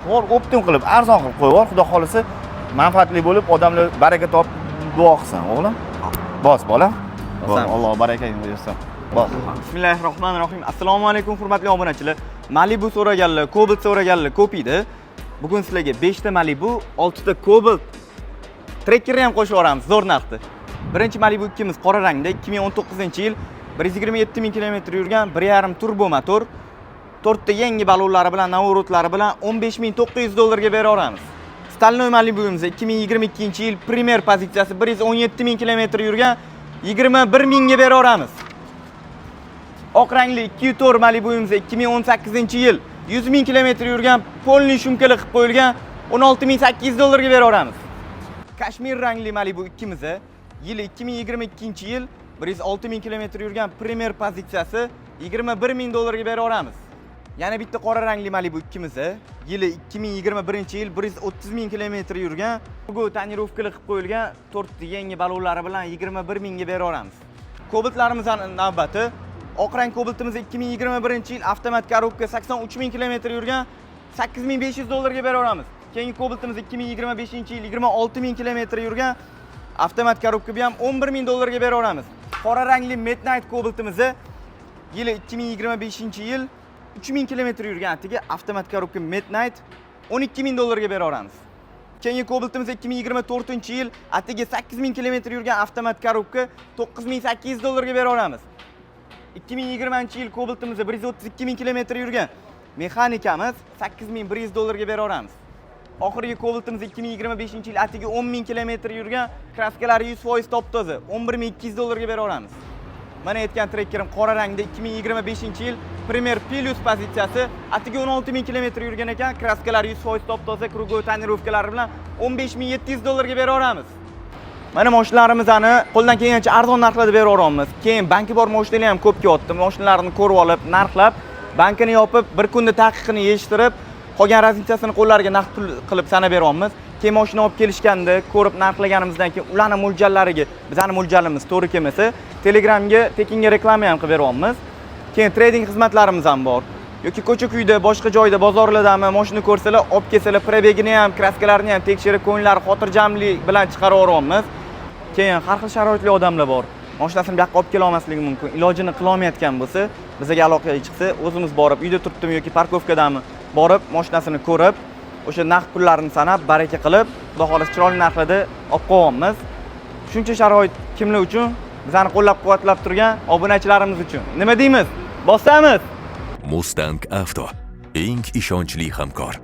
Bor optim qilib, arzon qilib qo'yib, xudo xolisa manfaatli bo'lib, odamlar baraka topib duo qilsin, o'g'lim. Bos, bolam. Alloh barakangni bersin. Bos. Bismillahirrohmanirrohim. Assalomu alaykum hurmatli obunachilar. Malibu so'raganlar, Cobalt so'raganlar ko'p edi. Bugun sizlarga 5 ta Malibu, 6 ta Cobalt trekkerni ham qo'shib yuboramiz zo'r narxda. Birinchi Malibu 2miz qora rangda, 2019-yil 127 ming kilometr yurgan 1.5 turbo motor. 4 ta yangi balonlari bilan, navorotlari bilan 15.900 dollarga bera olamiz. Staloy Malibu'miz 2022-yil primer pozitsiyasi 117 ming kilometr yurgan 21 mingga bera olamiz. Oq rangli 2.4 Malibu'miz 2018-yil 100 ming kilometr yurgan polni shumkali qilib qo'yilgan 16.800 dollarga bera olamiz. Kashmir rangli Malibu 2miz yili 2022-yil 106 ming kilometr yurgan primer pozitsiyasi 21 ming dollarga bera olamiz. Yana bitta qora rangli Malibu 2miz yili 2021-yil 130 ming kilometr yurgan turbo tonirovkali qilib qo'yilgan 4 ta yangi balonlari bilan 21 mingga bera olamiz. Cobaltlarimizning navbati oq rang Cobaltimiz 2021-yil avtomat korobka 83 ming kilometr yurgan 8500 dollarga bera olamiz. Keyingi Cobaltimiz 2025-yil 26 ming kilometr yurgan avtomat korobka ham 11 ming dollarga bera olamiz. Qora rangli Midnight Cobaltimiz yili 2025-yil 3 ming kilometr yurgan atigi avtomat korobka Midnight 12 ming dollarga bera olamiz. Keyingi Cobaltimiz 2024-yil atigi 8 ming kilometr yurgan avtomat korobka 9800 dollarga bera olamiz. 2020-yil Cobaltimiz 132 ming kilometr yurgan mexanikamiz 8100 dollarga bera olamiz. Oxirgi Cobaltimiz 2025-yil atigi 10 ming kilometr yurgan kraskalari 100% top-toza 11200 dollarga bera olamiz. Mana aytgan trekkerim qora rangda 2025-yil Premier Plus pozitsiyasi atigi 16 ming kilometr yurgan ekan, kraskalari 100% top-toza, krugoy tonirovkalari bilan 15700 dollarga bera olamiz. Mana mashinalarimizni qo'ldan kelgancha arzon narxlarda bera olamiz. Keyin banki bor mashinalar ham ko'p kelyapti. Mashinalarni ko'rib olib, narxlab, bankini yopib, bir kunda taqiqini yechtirib, qolgan razницасini qo'llariga naqd pul qilib sanab beramiz. Keyin mashina olib kelishganda, ko'rib narxlaganimizdan keyin ularning mo'ljallariga, bizning mo'ljalimiz to'g'ri kelmasa, Telegramga tekinga reklama ham qilib beramiz. Keyin trading xizmatlarimiz ham bor. Yoki ko'cha-kuyda, boshqa joyda, bozorlardami mashina ko'rsalar, olib kelsalar, probegini ham, kraskalarini ham tekshirib, ko'ngillari xotirjamlik bilan chiqarib yuboramiz. Keyin har xil sharoitli odamlar bor. Mashinasini bu yoqqa olib kela olmasligi mumkin. Ilojini qila olmayotgan bo'lsa, bizga aloqaga chiqsa, o'zimiz borib, uyda turibdimi yoki parkovkadami, borib, mashinasini ko'rib, o'sha naqd pullarini sanab, baraka qilib, xudo xolasa chiroyli narxlarda olib qo'yamiz. Shuncha sharoit kimlar uchun? Bizani qo'llab-quvvatlab turgan obunachilarimiz uchun. Nima deymiz? Bosamiz. Mustang Avto eng ishonchli hamkor.